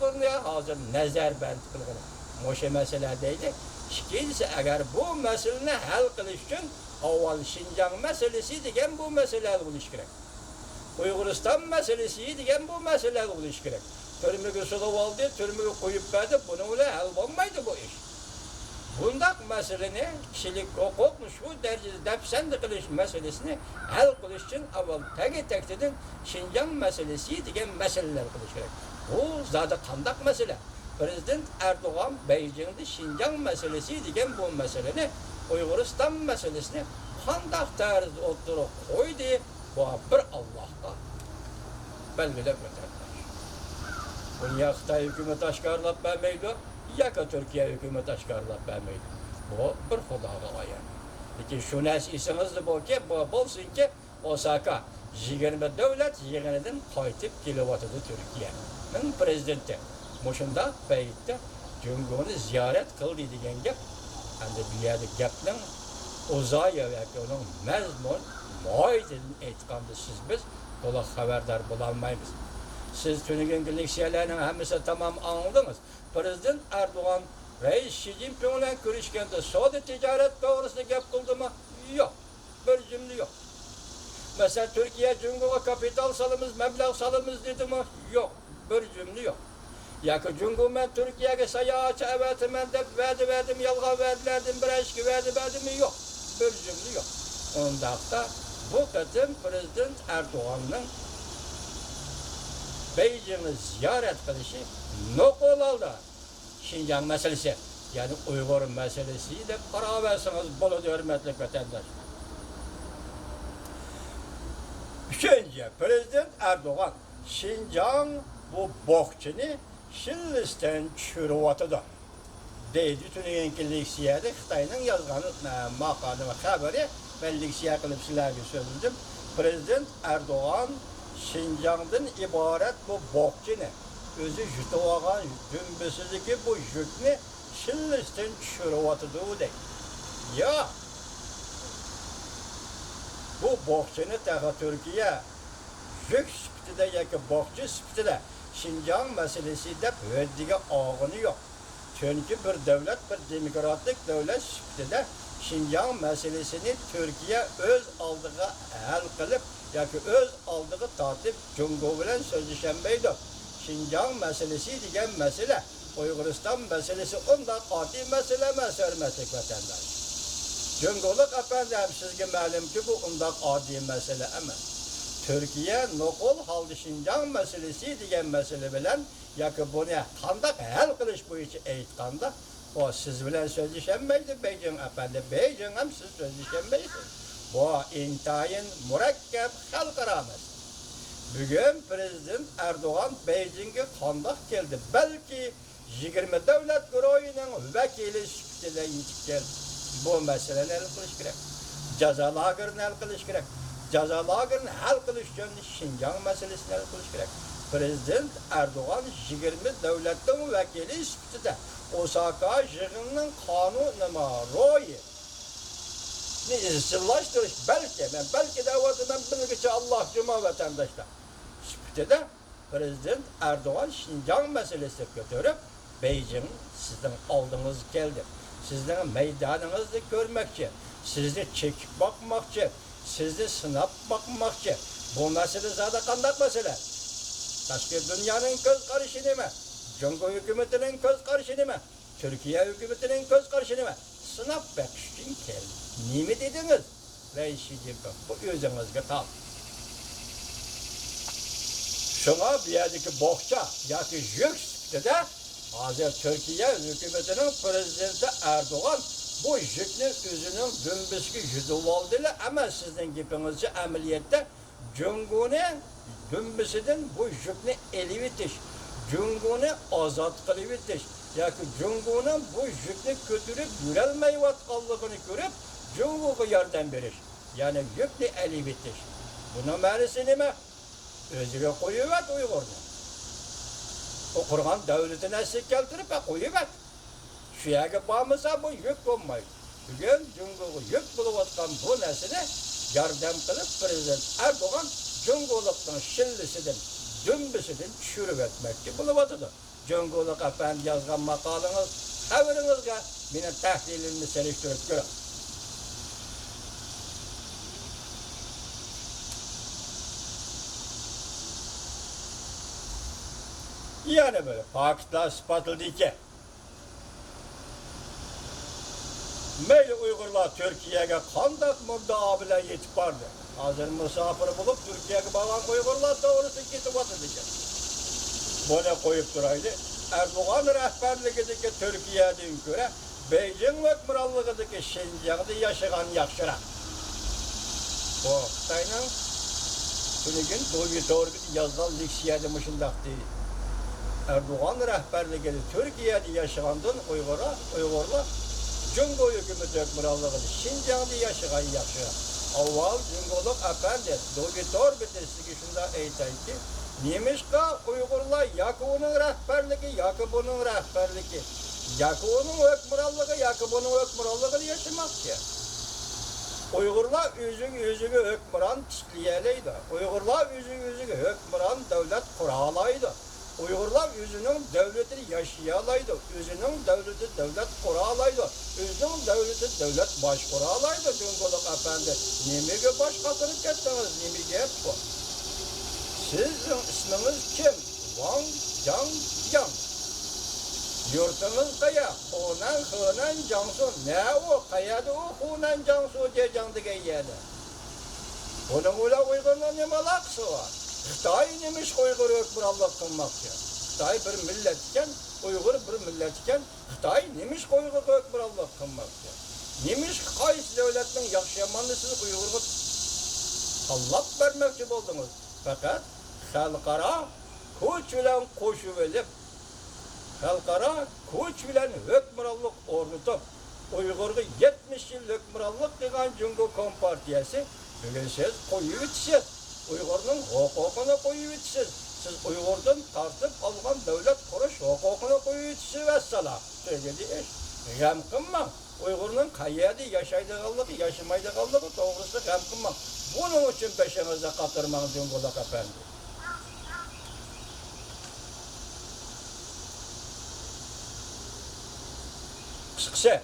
hozir nazarband qilgan o'sha masalalarda ikkinchisi agar bu masalani hal qilish uchun avval Şinjan masalasi degan bu masala bo'lishi kerak. Uyg'uriston masalasi degan bu masala bo'lishi kerak. Turmaga solib oldi, turmaga qo'yib berdi, buni bilan hal bo'lmaydi bu ish. Bundaq masalani kishilik huquqni shu darajada dafsand qilish masalasini hal qilish uchun avval tagi-tagtidan Şinjan masalasi degan masalalar qilish kerak. Bu zada qandaq masala? Prezident Erdoğan Beijing'de Şinjan masalasi degan bu masalani Uyg'uriston masalasini qandaq tarzda o'tirib qo'ydi, bu bir Allohga belgilab o'tadi. Bunu ya Xitoy hukumati oshkorlab bermaydi, yoki Turkiya hukumati oshkorlab bermaydi. Bu bir Xudoga ayon. Lekin shu narsa esingizda bo'lsinki, Osaka 20 davlat yig'inidan qaytib kelyotdi Turkiyaning prezidenti. Mushunda paytda Jungoni ziyorat qildi degan gap. Endi bu yerda gapning o'zoyi yoki uning mazmun moyidini aytganda biz to'liq xabardor bo'lolmaymiz. Siz tunigan leksiyalarning hammasi tamom angladingiz. Prezident Erdo'g'an Reis Xi Jinping bilan ko'rishganda savdo tijorat to'g'risida gap qildimi? Yo'q. Bir jumla yo'q. Masalan, Turkiya Jungoga kapital solamiz, mablag' solamiz dedimi? Yo'q. Bir jumla yo'q. Yoki Jungo men Turkiyaga sayohatchi avataman deb va'da berdim, yolg'on va'dalardan bir ishga va'da berdimmi? Yo'q. Bir jumla yo'q. Undaqda bu qatim Prezident Erdo'g'anning Beijing'i ziyorat qilishi nuqul oldi. Şinjan masalasi, ya'ni Uyg'ur masalasi deb qaraversangiz bo'ladi, hurmatli vatandosh. Uchinchi, Prezident Erdo'g'an Şinjan bu bog'chini shillisdan tushiryotdi. Deydi tuninki leksiyada Xitoyning yozgan maqoli va xabari, men leksiya qilib sizlarga so'zladim. Prezident Erdo'g'an Şinjan'dan ibaret bu bog'chini o'zi yutib olgan dumbisizdagi bu yukni shillisdan tushiryotdi deydi. Ya bu bog'chini taqa Turkiya yuk sifatida yoki bog'chi sifatida Şinjan masalasi deb o'ziga og'ini yo'q. Chunki bir davlat, bir demokratik davlat sifatida Şinjan masalasini Turkiya o'z oldiga hal qilib yoki o'z oldiga tortib Jungo bilan so'zlashamaydi. Şinjan masalasi degan masala Uyg'uriston masalasi undan oddiy masala emas, hurmatli vatandosh. Jungolik apandim sizga ma'lumki bu undan oddiy masala emas. Turkiya nuqul holda Şinjan masalasi degan masala bilan yoki buni qanday hal qilish bo'yicha aytganda, o siz bilan so'zlashamaydi Beijing apandi. Beijing ham siz so'zlashamaysiz. Bu intayin murakkab xalqaro masala. Bugün Prezident Erdoğan Beijing'e qanday keldi? Belki 20 davlat guruhining vakili sifatida yetib keldi. Bu masalani hal qilish kerak. Jazo lagerini hal qilish kerak. Jazo lagerini hal qilish uchun Şinjan masalasini hal qilish kerak. Prezident Erdoğan 20 davlatning vakili sifatida Osaka yig'inining qonunima ro'yi ne izchillashtirish belki da'votidan bilgicha Alloh juma vatandoshlar. Sifatida Prezident Erdo'g'an Şinjan masalasini ko'tarib, Beijing sizning oldingizga keldi. Sizning maydoningizni ko'rmoqchi, sizni chekib boqmoqchi, sizni sinab boqmoqchi. Bu masala zada qanday masala? Tashqi dunyoning ko'z qarashi nima? Jungo hukumatining ko'z qarashi nima? Turkiya hukumatining ko'z qarashi nima? Sinab boqish uchun keldi. Nima dediniz? Reis Xi Jinping, bu o'zingizga tal. Şuna bir yerdeki bog'cha yoki yuk sifatida hozir Turkiya hukumatining prezidenti Erdo'g'an bu yukni o'zining dumbisiga yutib oldilar, ammo sizning gapingizcha amaliyotda Jungoning dumbisidan bu yukni elib o'tish, Jungoni ozod qilib o'tish yoki Jungoning bu yukni ko'tarib yurolmayotganligini ko'rib Jungoga yordam berish, ya'ni yukni elib o'tish. Buning ma'nosi nima? O'ziga qo'yib Uyg'urni. O qurgan davlatini asli keltirib qo'yib. Shu yerga bormasa bu yuk bo'lmaydi. Bugun Jungoga yuk bo'layotgan bu narsani yordam qilib Prezident Erdo'g'an Jungolikning shillisidan, dumbisidan tushirib o'tmoqchi bo'lyapti. Cöngoluk Efendi yazgan makalınız, haberinize benim tahlilimi seliştirip görün. Yani böyle Pakistan ispatıldı ki meyli Uygurlar Türkiye'ye kandak muddaa bile yetip vardı. Hazır misafir bulup Türkiye'ye bağlan Uygurlar doğrusu gitip atıldı. Bunu koyup duraydı. Erdoğan rehberliğindeki Türkiye'den göre Beijing hükümranlığındaki Şinjan'da yaşayan yakşıra. Bu Xitay'ın Tünük'ün doğru yazılan leksiyede mışındak değil. Erdoğan rehberliğinde Türkiye'de yaşayandan Uygurlar Cumhur hükümeti hükümranlığında Şinjan'da yaşayan yakşıra. Avval Cumhurluk Efendi doktor bitirisi şunda eytay ki Nemişka Uygurlar yakı onun rehberliği, yakı bunun rehberliği, yakı onun hükümranlığı, yakı bunun hükümranlığını yaşamak ki. Uygurlar yüzüğü hükümran tisliyeliydi. Uygurlar yüzüğü hükümran devlet kuralaydı. Uygurlar yüzünün devletini yaşayalaydı. Yüzünün devleti devlet kuralaydı. Yüzünün devleti devlet baş kuralaydı. Cumhurluk Efendi. Nemige başkasını kettiniz, nemige hep bu. Sizin isminiz kim? Wang Jiang. Yurtunuz kaya? Hunan Jiangsu. Ne o? Kayada o Hunan Jiangsu diye Jiang'daki yerde. Bunun öyle Uygur'un ne malaksı var? Xitay demiş Uygur hükümranlık kılmakça. Xitay bir milletken, Uygur bir milletken, Xitay demiş Uygur hükümranlık kılmakça. Demiş qaysı devletinin yaşayamanını siz Uygur'u sallap vermekçi buldunuz. Fakat halkara kuch bilen koşup elip, halkara kuch bilen hükümranlık ornutup, Uygur'u 70 yıl hükümranlık degan Cumhur Kompartiyası bugün siz koyup itisiz. Uygur'un hukukunu koyup itisiz. Siz Uygur'dan tartıp algan devlet kuruş hukukunu koyup itisiz vesselam. Söyledi iş. Gam kılma. Uygur'un kayyadi yaşaydığı yaşamaydığı doğrusu gam kılma. Bunun için peşinize katırmanız Cumhurluk Efendi. Kısıkça,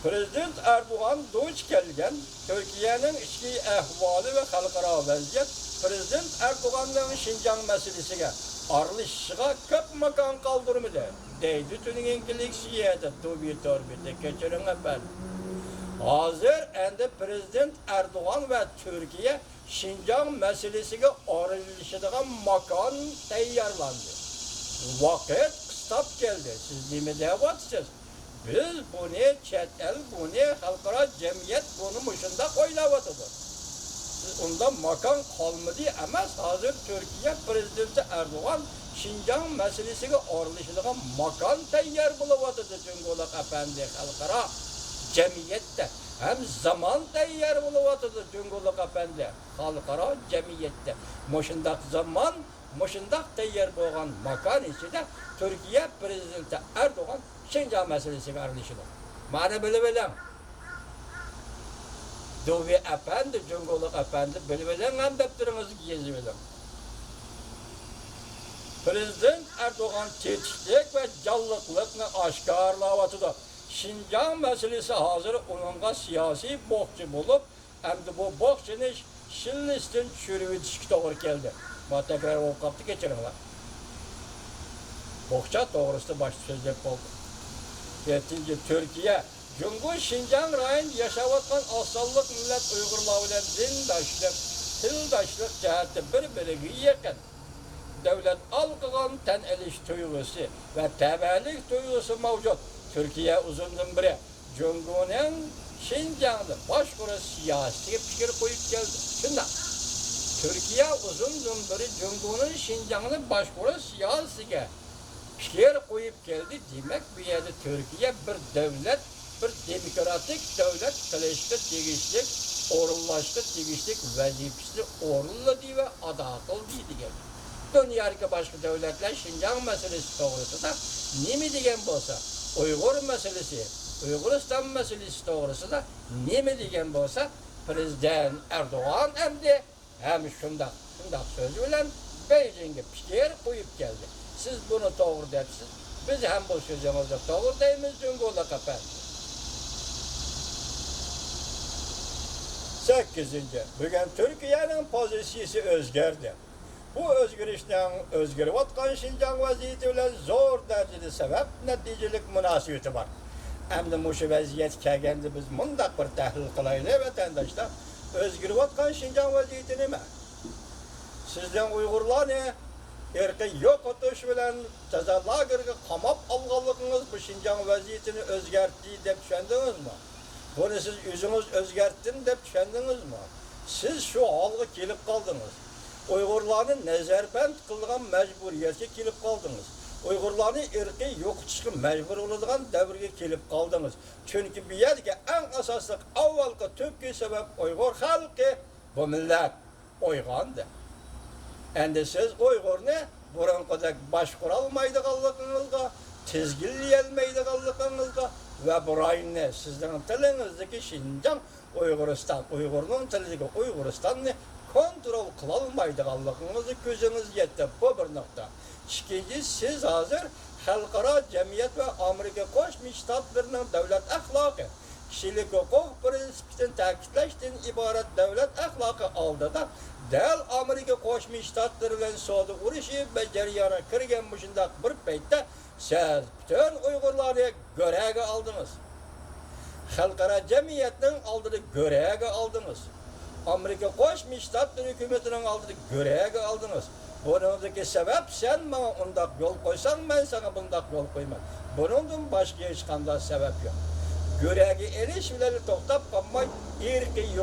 Prezident Erdoğan duç kelgen Türkiye'nin içki ahvali ve halkara vaziyet Prezident Erdoğan'ın Şinjan meselesiga aralışışıga köp makan kaldırmadı. Deydi tününkilik siyede torbide geçirin efendim. Hazır endi Prezident Erdoğan ve Türkiye Şinjan meselesiga aralışışıga makan tayyorlandı. Vakit kıstap geldi. Siz nime devatsınız? Biz bunu chet el, bunu halkara cemiyet bunu muşunda koylavatıdır. Ondan makan kalmadı ama hazır Türkiye Prezidenti Erdoğan Şinjan meselesiga aralışılığa makan tayyar bulavatıdır Cumhurluk Efendi halkara cemiyette. Hem zaman tayyar bulavatıdır Cumhurluk Efendi halkara cemiyette. Muşundak zaman, muşundak tayyar boğan makan içinde Türkiye Prezidenti Erdoğan Şinjan meselesiga aralışılığa. Bana böyle. Dovi Efendi, Cumhurluk Efendi, böyle hem depterinizi gezivelim. Prezident Erdoğan tetiklik ve canlılıkını aşkarlavatıda. Şinjan meselesi hazır onunla siyasi bokçu bulup, hem de bu bokçunu Şinlistin çürüvü dişki doğru geldi. Bana tekrar o kaptı geçirinler. Bokça doğrusu başta sözler oldu. Yetince Türkiye, Cumhur Şinjan rayın yaşavatkan asallık millet Uygurlar bilen dindaşlık, tildaşlık cihette birbirine yakın. Devlet algılan ten eliş duygusu ve tebelik duygusu mevcut. Türkiye uzundan beri Cumhur'un Şinjan'da başkuru siyasi fikir koyup geldi. Şimdi Türkiye uzundan beri Cumhur'un Şinjan'da başkuru siyasi fikir koyup geldi. Demek bir yerde Türkiye bir devlet, bir demokratik devlet kılıştı, tegişlik, orunlaştı, tegişlik, vazifesi orunladı ve ada kıldı geldi. Dünyadaki başka devletler Şinjan meselesi doğrusu da ne mi degen bolsa, Uygur meselesi, Uyguristan meselesi doğrusu da ne mi degen bolsa, Prezident Erdoğan hem şundak söz bilen Beijing'e fikir koyup geldi. siz bunu doğru dersiz. Biz hem bu sözümüzü doğru deyimiz, çünkü ola kapan. 8. Bugün Türkiye'nin pozisiyası özgerdi. Bu özgürüşten özgürüp atkan Şinjan vaziyeti bilen zor derecede sebep neticelik münasebeti var. Hem de muşu vaziyet kelgende biz mundaq bir tahlil kılaylı vatandaşlar. Özgürüp atkan Şinjan vaziyeti nime? Sizden Uygurlar ne? Erki yok otuş bilen ceza lagerge kamap alganlığınız bu Şinjan vaziyetini özgerttiği dep düşündünüz mü? Bunu siz yüzünüz özgerttin dep düşündünüz mü? Siz şu halga kelip kaldınız. Uygurların nezarband kılgan mecburiyetke kelip kaldınız. Uygurlarni erki yok çıkıp mecbur oladigan davrga kelip kaldınız. Çünkü bir yerge en asaslık avvalki tüpki sebep Uygur halkı bu millet oygandı. Endi siz Uygurni burunqidek başquralmaydiganligingizga, tizgilleyolmaydiganligingizga ve burayni sizning tilingizdagi Şinjan Uyg'uriston, Uyg'urning tilidagi Uyg'uristonni kontrol qilolmaydiganligingizni ko'zingiz yetdi. Bu bir nokta. İkinci, siz hozir xalqaro jamiyat ve Amerika Qo'shma Shtatlarining davlat axloqi, kishilik huquq prinsipini ta'kidlashdan iborat davlat axloqi oldida dal Amerika Qo'shma Shtatlari bilan savdo urushi va jarayoniga kirgan shundaq bir paytda siz bütün Uyg'urlarni go'raga oldingiz. Xalqaro jamiyatning oldida go'raga oldingiz. Amerika Qo'shma Shtatlari hukumatining oldida go'raga oldingiz. Buningdagi sabab sen bana undaq yo'l qo'ysang, men sana bundaq yo'l qo'yman. Buningdan boshqa hech qanday sabab yo'q. Go'raga erish bilan to'xtab qolmay, erki yo'q